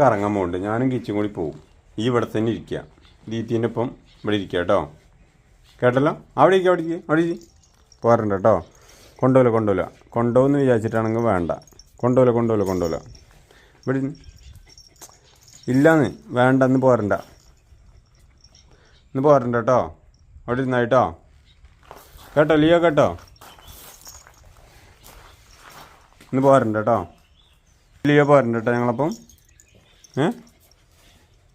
കറങ്ങാൻ പോകുന്നുണ്ട്. ഞാനും കിച്ചും കൂടി പോവും. ഈ ഇവിടെ തന്നെ ഇരിക്കുക. ദീത്തീൻ്റെ ഒപ്പം ഇവിടെ ഇരിക്കുക കേട്ടോ. കേട്ടല്ലോ? അവിടെ ഇരിക്കുക, അവിടെ ഇരിക്കുക, അവിടെ ഇരിക്കും. പോരണ്ട കേട്ടോ. കൊണ്ടുപോകുമെന്ന് വിചാരിച്ചിട്ടാണെങ്കിൽ വേണ്ട. കൊണ്ടുപോകില്ല. ഇവിടെ ഇല്ലാന്ന് വേണ്ട. ഇന്ന് പോരണ്ട കേട്ടോ. അവിടെ ഇരുന്നായിട്ടോ. കേട്ടോ ലിയോ, കേട്ടോ? ഇന്ന് പോരണ്ട കേട്ടോ. ലിയോ പോരണ്ട കേട്ടോ ഞങ്ങളപ്പം.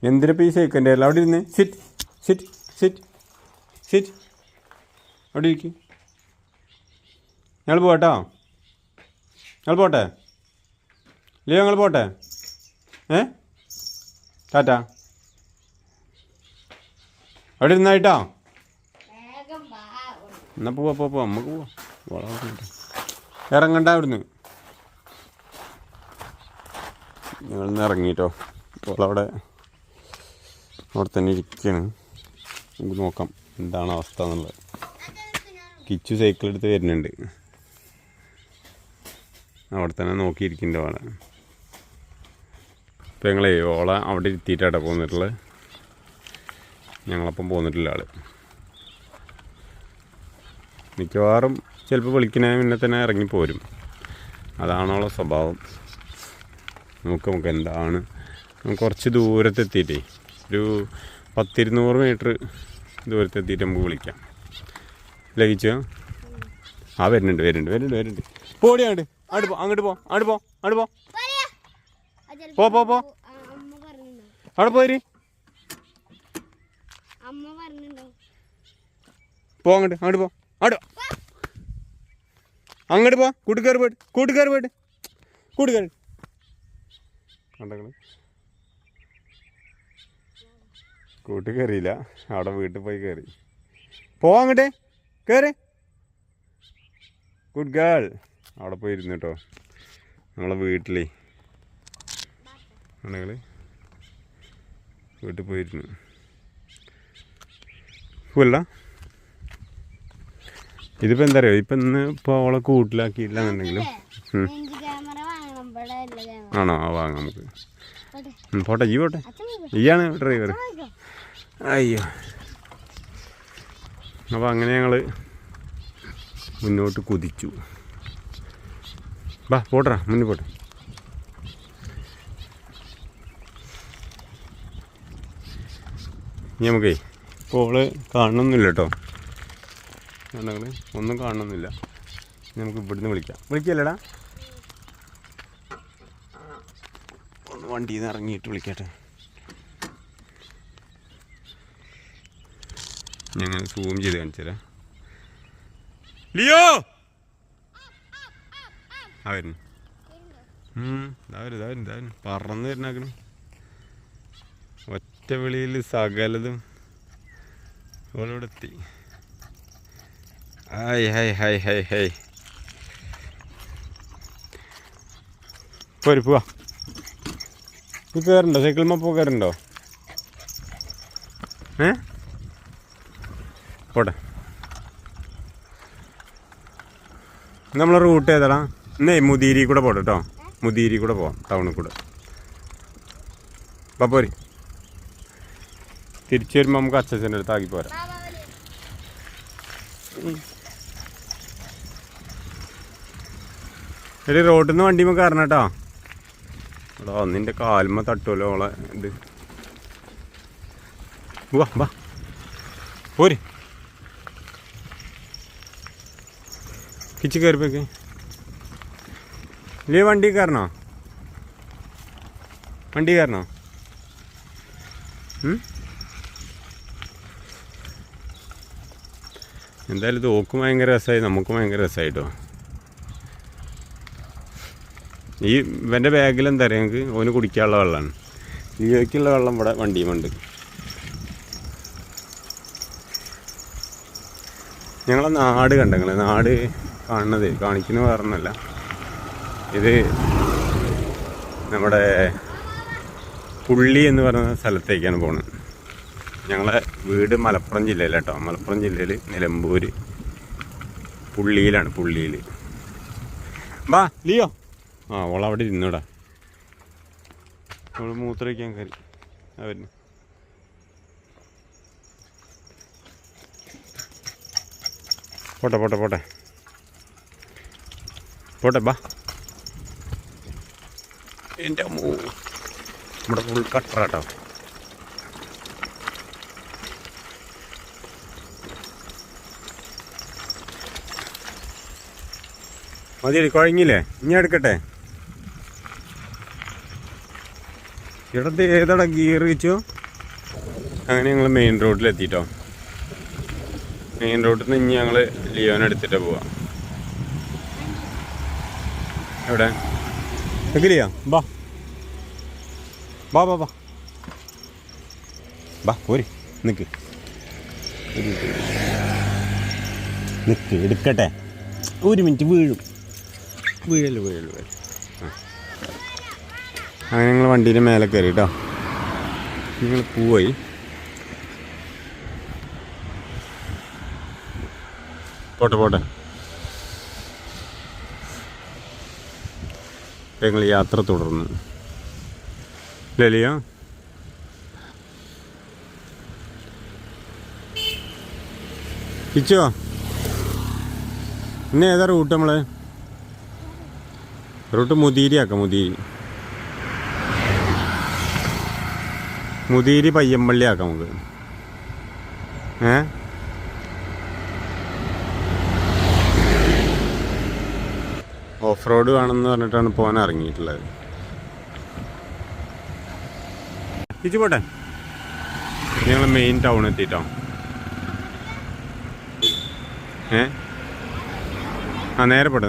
എന്തിനാ പീസ് കഴിക്കണ്ടേ? അവിടെ ഇരുന്ന് സിറ്റ് അവിടെ ഇരിക്കും. ഞങ്ങൾ പോട്ടോ. ഞങ്ങൾ പോട്ടെ ലിയോ, ഞങ്ങൾ പോട്ടെ. ടാറ്റാ. അവിടെ ഇരുന്നായിട്ടോ. എന്നാൽ പോവാ നമുക്ക് പോവാം. ഇറങ്ങണ്ട അവിടുന്ന്. ഞങ്ങളിന്ന് ഇറങ്ങിയിട്ടോ. അപ്പോൾ അവിടെ തന്നെ ഇരിക്കുകയാണ്. നമുക്ക് നോക്കാം എന്താണ് അവസ്ഥ എന്നുള്ളത്. കിച്ചു സൈക്കിൾ എടുത്ത് വരുന്നുണ്ട്. അവിടെ തന്നെ നോക്കിയിരിക്കുന്നുണ്ട് അവളെ. ഇപ്പോൾ ഞങ്ങളെ ഓളെ അവിടെ ഇരുത്തിയിട്ടാണ് പോന്നിട്ടുള്ളത്. ഞങ്ങളപ്പം പോന്നിട്ടില്ല ആൾ. മിക്കവാറും ചിലപ്പോൾ വിളിക്കുന്നതിന് മുന്നേ തന്നെ ഇറങ്ങിപ്പോരും. അതാണോളെ സ്വഭാവം. നമുക്ക് എന്താണ് കുറച്ച് ദൂരത്തെത്തിയിട്ടേ ഒരു 100-200 മീറ്റർ ദൂരത്തെത്തിയിട്ട് നമുക്ക് വിളിക്കാം. ലഭിച്ചോ? വരുന്നുണ്ട്. പോടിയാണ്ട് അങ്ങോട്ട് പോ. അവിടെ പോയി അങ്ങോട്ട് പോ. കൂട്ടുകാർ പോയിട്ട് കണ്ടങ്ങള് കൂട്ട് കയറിയില്ല. അവിടെ വീട്ടിൽ പോയി കയറി. അങ്ങോട്ടേ കയറി. Good girl. അവിടെ പോയി ഇരുന്നു കേട്ടോ. നമ്മളെ വീട്ടിലേ ആണുങ്ങൾ വീട്ടിൽ പോയിരുന്നു. പോല ഇതിപ്പോൾ എന്താ പറയുക, ഇപ്പം ഇന്ന് ഇപ്പോൾ അവളെ കൂട്ടിലാക്കിയില്ല എന്നുണ്ടെങ്കിലും ആണോ? വാങ്ങാം നമുക്ക്. പോട്ടെ ഈയാണ് ഡ്രൈവർ. അയ്യോ. അപ്പോൾ അങ്ങനെ ഞങ്ങൾ മുന്നോട്ട് കുതിച്ചു. പോട്ടറാ മുന്നിൽ പോട്ടെ. ഇനി നമുക്കേ ഇപ്പോൾ കാണണമെന്നില്ല കേട്ടോ. ഞങ്ങൾ ഒന്നും കാണണമെന്നില്ല. നമുക്ക് ഇവിടുന്ന് വിളിക്കല്ലേടാ. ഒന്ന് വണ്ടിയിൽ നിന്ന് ഇറങ്ങിയിട്ട് വിളിക്കട്ടെ. ഞങ്ങൾ സൂം ചെയ്ത് കാണിച്ചുതരാം. ലിയോ വരുന്നു. പറന്ന് വരുന്നാക്കണ്. ഒറ്റ വിളിയിൽ സകലതും ഓളോടെ എത്തി. ഹായ് പോവാ. ഇത് കയറുണ്ടോ? സൈക്കിൾ മപ്പോ കയറുണ്ടോ? പോട്ടെ. നമ്മളെ റൂട്ട് ഏതാടാ? മുതിരി കൂടെ പോട്ടെ കേട്ടോ. മുതിരി കൂടെ പോവാം, ടൗണിൽ കൂടെ. പോരി. തിരിച്ചു വരുമ്പോൾ നമുക്ക് അച്ഛൻ്റെ അടുത്ത് ആക്കി പോരാം. എടി റോഡിൽ നിന്ന് വണ്ടിയുമ്പോൾ കയറണം കേട്ടോ. എടാ നിൻ്റെ കാൽമ തട്ടുമല്ലോ ഓളെ ഇത്. വാ പോരി. കിച്ച് കയറിപ്പോക്കെ. ഇല്ലേ വണ്ടി കയറണോ? എന്തായാലും ഇത് ഓക്കും ഭയങ്കര രസമായി, നമുക്കും ഭയങ്കര രസമായിട്ടോ. ഈ ഇവൻ്റെ ബാഗിൽ എന്താ പറയുക, ഞങ്ങൾക്ക് ഓന് കുടിക്കാനുള്ള വെള്ളമാണ്. ലിയോയ്ക്കുള്ള വെള്ളം ഇവിടെ വണ്ടിയുമുണ്ട്. ഞങ്ങളെ നാട് കണ്ടെങ്കിൽ നാട് കാണിക്കുന്ന വേറൊന്നുമല്ല. ഇത് നമ്മുടെ പുള്ളി എന്ന് പറയുന്ന സ്ഥലത്തേക്കാണ് പോകുന്നത്. ഞങ്ങളെ വീട് മലപ്പുറം ജില്ലയിലാണ് കേട്ടോ. മലപ്പുറം ജില്ലയിൽ നിലമ്പൂർ പുള്ളിയിൽ. ലിയോ ഓളവിടെ ഇരുന്നൂടാ. നമ്മൾ മൂത്രമൊഴിക്കാൻ കയറി അവന്. പോട്ടെ പോട്ടെ പോട്ടെ പോട്ടെ ബാ. എൻ്റെ നമ്മുടെ ഫുൾ കട്ടറാട്ടോ. മതിയടി, കുഴങ്ങില്ലേ? ഇനി എടുക്കട്ടെ. ഇടത്ത് ഏതടാ ഗിയർ വെച്ചോ. അങ്ങനെ ഞങ്ങൾ മെയിൻ റോഡിലെത്തിട്ടോ. മെയിൻ റോഡിൽ നിന്ന് ഇനി ഞങ്ങൾ ലിയോനെടുത്തിട്ട് പോവാം. എവിടെ നിൽക്കില്ലയോ? ബാ ബാ ബാ ബാ ബാ പോര്. നിൽക്ക് നിൽക്ക്, എടുക്കട്ടെ. ഒരു മിനിറ്റ്, വീഴും. വീഴല് വീഴല് വീഴൽ. അങ്ങനെ ഞങ്ങൾ വണ്ടീൻ്റെ മേലെ കയറി കേട്ടോ. നിങ്ങൾ പോയി. പോട്ടെ പോട്ടെ. ഞങ്ങൾ യാത്ര തുടർന്നു. ലലിയോ കിച്ചോ, ഇന്ന് ഏതാ റൂട്ട്? നമ്മൾ റൂട്ട് മുതിരി ആക്കാം. മുതിരി പയ്യമ്പള്ളി ആക്കാം നമുക്ക്. ഓഫ് റോഡ് വേണമെന്ന് പറഞ്ഞിട്ടാണ് പോകാൻ ഇറങ്ങിയിട്ടുള്ളത്. തിരിച്ചു പോട്ടെ. ഞങ്ങൾ മെയിൻ ടൗൺ എത്തിയിട്ടോ. നേരെ പോട്ടെ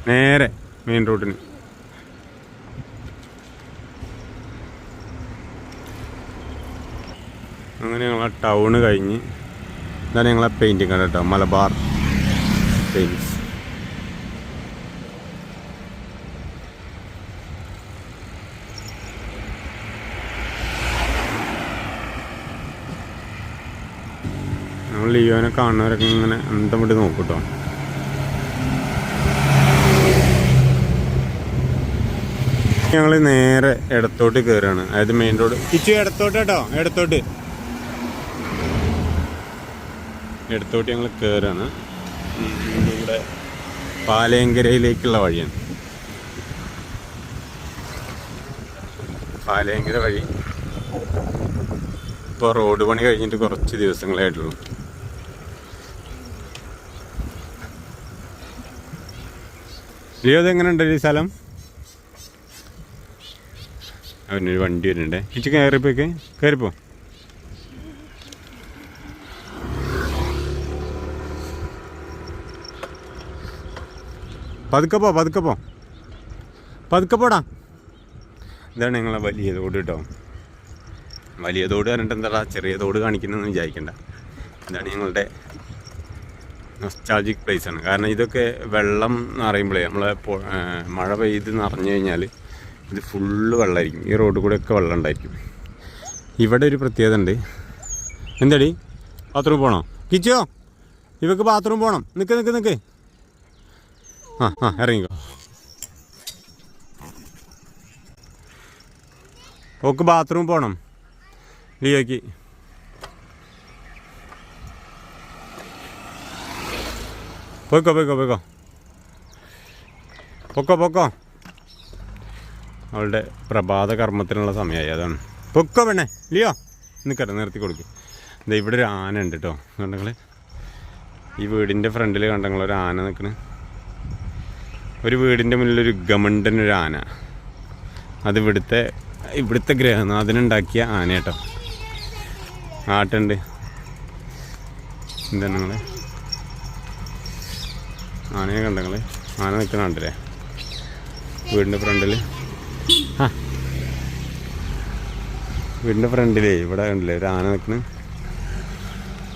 നേരെ മെയിൻ റോഡിന്. അങ്ങനെ ഞങ്ങൾ ടൗണ് കഴിഞ്ഞ് ഇതാണ് ഞങ്ങളെ പെയിൻറ്റിങ് കട കേട്ടോ, മലബാർ പെയിൻറ്റ്സ്. നമ്മൾ ലിയോനെ കാണുന്നവരൊക്കെ ഇങ്ങനെ അന്തം വിട്ട് നോക്കും കേട്ടോ. ഞങ്ങൾ നേരെ ഇടത്തോട്ട് കയറുകയാണ്. അതായത് മെയിൻ റോഡ് ഇച്ചു ഇടത്തോട്ട് കേട്ടോ, ഇടത്തോട്ട് ഞങ്ങൾ കയറുകയാണ്. ഇവിടെ പാലയങ്കരയിലേക്കുള്ള വഴിയാണ്. പാലയങ്കര വഴി ഇപ്പോൾ റോഡ് പണി കഴിഞ്ഞിട്ട് കുറച്ച് ദിവസങ്ങളായിട്ടുള്ളൂ. ലിയോ അതെങ്ങനെയുണ്ട് ഈ സ്ഥലം? അവനൊരു വണ്ടി വരുന്നുണ്ടേ. ഇച്ച് കയറിപ്പോ. പതുക്കെ പോടാ. ഇതാണ് ഞങ്ങളെ വലിയ തോട് കേട്ടോ. വലിയ തോട് പറഞ്ഞിട്ട് എന്താ ചെറിയ തോട് കാണിക്കുന്നതെന്ന് വിചാരിക്കണ്ട. ഇതാണ് ഞങ്ങളുടെ നൊസ്റ്റാൾജിക് പ്ലേസാണ്. കാരണം ഇതൊക്കെ വെള്ളം നിറയുമ്പോഴേ നമ്മളെ മഴ പെയ്ത് നിറഞ്ഞു കഴിഞ്ഞാൽ ഇത് ഫുള്ള് വെള്ളമായിരിക്കും. ഈ റോഡ് കൂടെ ഒക്കെ വെള്ളം ഉണ്ടായിരിക്കും. ഇവിടെ ഒരു പ്രത്യേകത ഉണ്ട്. എന്താടി, ബാത്റൂം പോകണോ? കിച്ചോ, ഇവക്ക് ബാത്റൂം പോകണം. നിൽക്ക്. ഇറങ്ങിക്കോ. ഓക്ക് ബാത്റൂം പോകണം ലിയോക്ക്. പോക്കോ. അവളുടെ പ്രഭാത കർമ്മത്തിനുള്ള സമയമായി. അതാണ്. പൊക്കോ പെണ്ണേ. ലിയോ നിൽക്കട്ടെ, നിർത്തി കൊടുക്കും. എന്താ ഇവിടെ ഒരു ആന ഉണ്ട് കേട്ടോ. കണ്ടെങ്കിൽ ഈ വീടിൻ്റെ ഫ്രണ്ടിൽ കണ്ടെങ്കിൽ ഒരു ആന നിൽക്കണ്. ഒരു വീടിൻ്റെ മുന്നിലൊരു ഗമണ്ടനൊരു ആന. അത് ഇവിടുത്തെ ഗ്രഹനാഥനുണ്ടാക്കിയ ആന കേട്ടോ. ആട്ടുണ്ട്. എന്താണ് നിങ്ങൾ ആനയെ കണ്ടെങ്കിൽ ആന നിൽക്കണ കണ്ടില്ലേ വീടിൻ്റെ ഫ്രണ്ടിൽ? വീടിൻ്റെ ഫ്രണ്ടിലേ ഇവിടെ കണ്ടില്ലേ ഒരു ആന നിൽക്കണ്.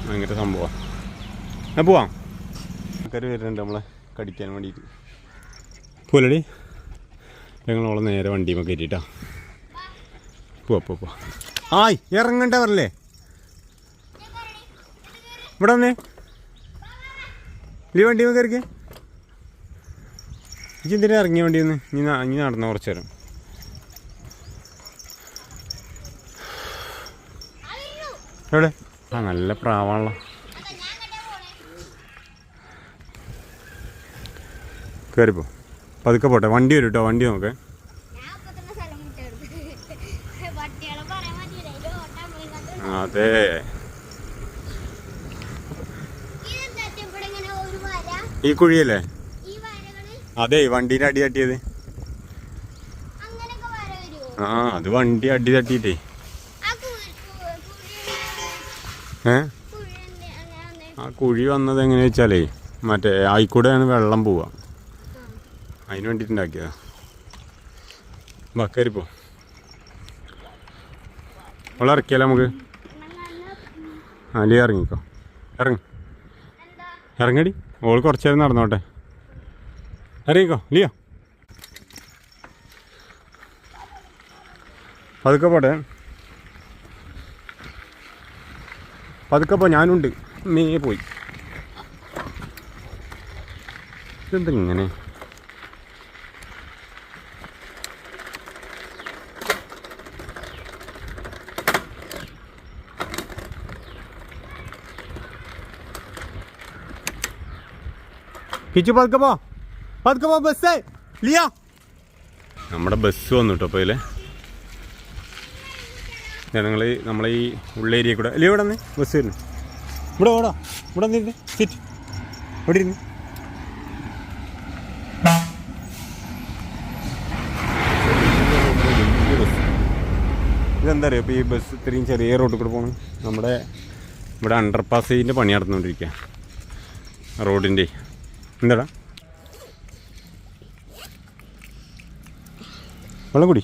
ഭയങ്കര സംഭവമാണ്. പോവാം. ആൾക്കാർ വരുന്നുണ്ട് നമ്മളെ കടിക്കാൻ വേണ്ടിയിട്ട്. പോലടി ഞങ്ങളോളെ നേരെ വണ്ടിയുമ്പോൾ കയറ്റിട്ടാ. പോവാ. ആയ് ഇറങ്ങണ്ട പറഞ്ഞല്ലേ. ഇവിടെ വന്നേ. ഈ വണ്ടിയുമ്പോൾ കയറിക്കേ. ഇജ്ജ് എന്തിനാ ഇറങ്ങിയ വേണ്ടി ഒന്ന് ഇനി നടന്നു കുറച്ച് നേരം. എവിടെ? ആ നല്ല പ്രാവാണല്ലോ. കയറിപ്പോ, പതുക്കെ പോട്ടെ. വണ്ടി വരും കേട്ടോ, വണ്ടി നോക്കേ. അതെ, ഈ കുഴിയല്ലേ? അതെ, വണ്ടീൻ്റെ അടി തട്ടിയത്. ആ, അത് വണ്ടി അടി തട്ടിയിട്ടേ. ആ കുഴി വന്നത് എങ്ങനെയാ വെച്ചാലേ മറ്റേ ആയിക്കൂടെയാണ് വെള്ളം പോവുക, അതിന് വേണ്ടിയിട്ടുണ്ടാക്കിയതാ. ബക്കരിപ്പോ അവളെ ഇറക്കിയാലോ നമുക്ക്? അലി ഇറങ്ങിക്കോ, ഇറങ്ങടി. ഓൾ കുറച്ച് നേരം നടന്നോട്ടെ. ഇറങ്ങിക്കോ ലിയോ, പതുക്കെ പോട്ടെ, പതുക്കെ പോ. ഞാനുണ്ട്. മേ പോയി. ഇതെന്തിങ്ങനെ? കിച്ചു പതുക്കെ പോ, പതുക്കെ പോ. ബസ്സേ ലിയ, നമ്മുടെ ബസ് വന്നു കേട്ടോ. അപ്പോൾ ഇതിൽ ജനങ്ങൾ നമ്മളെ ഈ ഉള്ളേരിയ കൂടെ അല്ലേ ഇവിടെ നിന്ന് ബസ് വരുന്നു. ഇവിടെ ഓടാ, ഇവിടെ നിന്നിരുന്ന് സിറ്റ്, ഇവിടെ ഇരുന്ന്. ഇതെന്താ അറിയാം, ഇപ്പോൾ ഈ ബസ് ഇത്രയും ചെറിയ റോഡിൽ കൂടെ പോകണം. നമ്മുടെ ഇവിടെ അണ്ടർപാസിൻ്റെ പണി നടന്നുകൊണ്ടിരിക്കുക, റോഡിൻ്റെ. എന്താടാ വെള്ളം കുടി.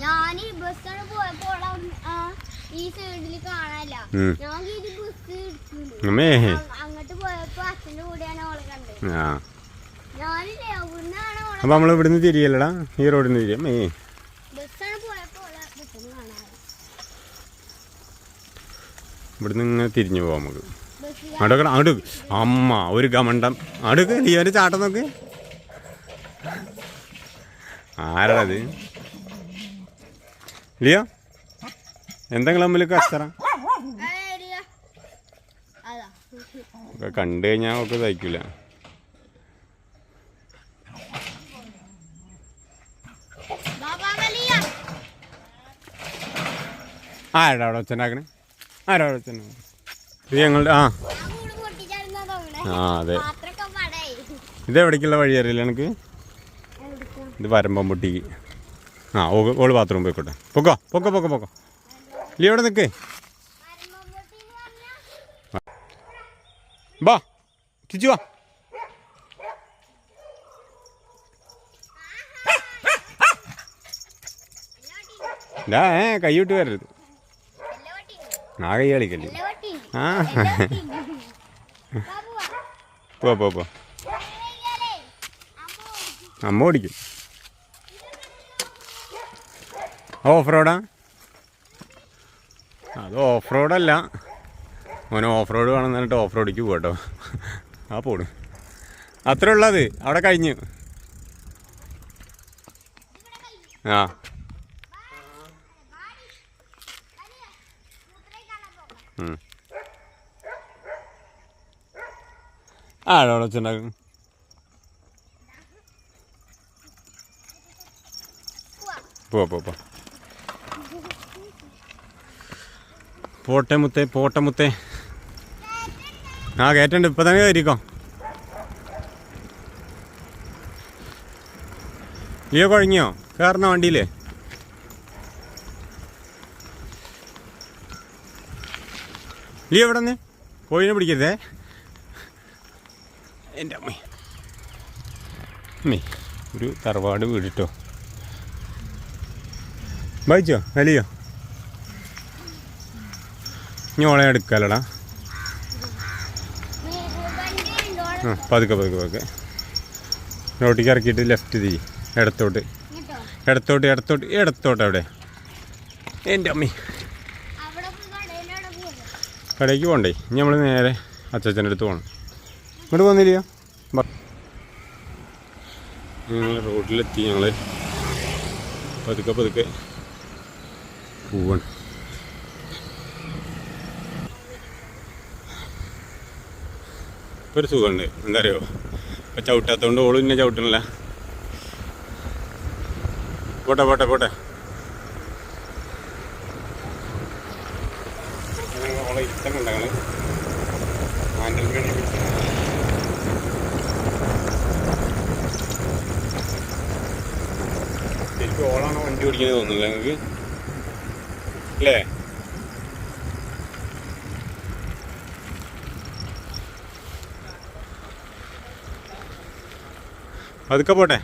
ഞാന് ബസ്സാണ് പോയപ്പോ ഈ സൈഡില് കാണാനില്ല. അങ്ങോട്ട് പോയപ്പോ അച്ഛന്റെ കൂടെയാണ് ഓളെ കണ്ടത്. ഞാനില്ലേ അവിടുന്നാണ്. അപ്പൊ നമ്മൾ ഇവിടുന്ന് തിരിയല്ലടാ, ഈ റോഡിന്ന് തിരിയാ. ബസ്സാണ് പോയപ്പോ ബസ്സിന് കാണാറ്. ഇവിടുന്ന് ഇങ്ങനെ തിരിഞ്ഞു പോവാം നമുക്ക്. അടുക്കണം അടു. അമ്മ ഒരു ഗമണ്ടം അടുക്ക്. നീ ഒരു ചാട്ടം നോക്ക്. ആരാടത്? ലിയോ, എന്തെങ്കിലും തമ്മിൽ കച്ചറ കണ്ടു കഴിഞ്ഞാൽ ഒക്കെ സഹിക്കില്ല. ആരാടാ അവിടെ ഒച്ചണ്ടാക്കണേ? ആരാ അവിടെ ഒച്ച? ഇത് ഞങ്ങളുടെ അതെ. ഇതെവിടേക്കുള്ള വഴി അറിയില്ല എനിക്ക്. ഇത് വരമ്പമ്പൊട്ടിക്ക്. ഓള് ബാത്റൂം പോയിക്കോട്ടെ. പൊക്കോ പൊക്കോ പൊക്കോ പൊക്കോ. ഇല്ല ഇവിടെ നിൽക്കേ. ബാ കിച്ചു വാ. കൈ വിട്ട് വരരുത്. ആ കൈ കളിക്കല്ലേ. ആ പോ അമ്മ ഓടിക്കും. ഓഫ് റോഡാ? അത് ഓഫ് റോഡല്ല മോനെ. ഓഫ് റോഡ് വേണമെന്ന് പറഞ്ഞിട്ട് ഓഫ് റോഡിക്ക് പോകട്ടോ. ആ പോണ്. അത്ര ഉള്ളത് അവിടെ കഴിഞ്ഞു. ആ ആടെ വെച്ചുണ്ടാക്കും. പോ പോട്ടെ മുത്തേ. ആ കയറ്റുണ്ട്. ഇപ്പം തന്നെ കയറിക്കോ. ലിയോ കുഴങ്ങിയോ കയറുന്ന വണ്ടിയിലേ? ലിയോ ഇവിടെ നിന്ന് കോഴിനെ പിടിക്കരുതേ. എൻ്റെ അമ്മേ ഒരു തറവാട് വീടിട്ടോ. വായിച്ചോ അലിയോ? ഇനി ഓളെ എടുക്കാലടാ. പതുക്കെ റോട്ടിക്ക് ഇറക്കിയിട്ട് ലെഫ്റ്റ് തിരി, ഇടത്തോട്ട്. ഇടത്തോട്ട് ഇടത്തോട്ട് ഇടത്തോട്ട് അവിടെ എൻ്റെ അമ്മി അവിടെ പോയി കടയിൻ്റെ അവിടെ പോകും. കടയ്ക്ക് പോകണ്ടേ ഇനി നമ്മൾ നേരെ അച്ചാച്ചൻ്റെ അടുത്ത് പോകണം. ഇങ്ങോട്ട് പോകുന്നില്ല ഞങ്ങൾ റോഡിലെത്തി. ഞങ്ങൾ പതുക്കെ പതുക്കെ പോവാണ്. ഇപ്പോൾ ഒരു സുഖമുണ്ട്. എന്താ അറിയോ, ഇപ്പം ചവിട്ടാത്തതുകൊണ്ട് ഓളും ഇന്നെ ചവിട്ടണില്ല. പോട്ടെ പോട്ടെ പോട്ടെ. ഓളെ ഇഷ്ടം കണ്ട ഞങ്ങൾ ഹാൻഡിൽ വേണ്ടി ശരിക്കും ഓളാണോ വണ്ടി ഓടിക്കുന്നത് തോന്നുന്നില്ല നിങ്ങൾക്ക് അല്ലേ? അതൊക്കെ പോട്ടെ.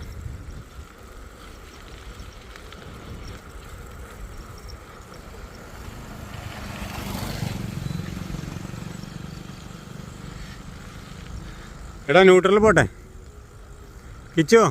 എടാ ന്യൂട്രൽ പോട്ടെ. കിച്ചോ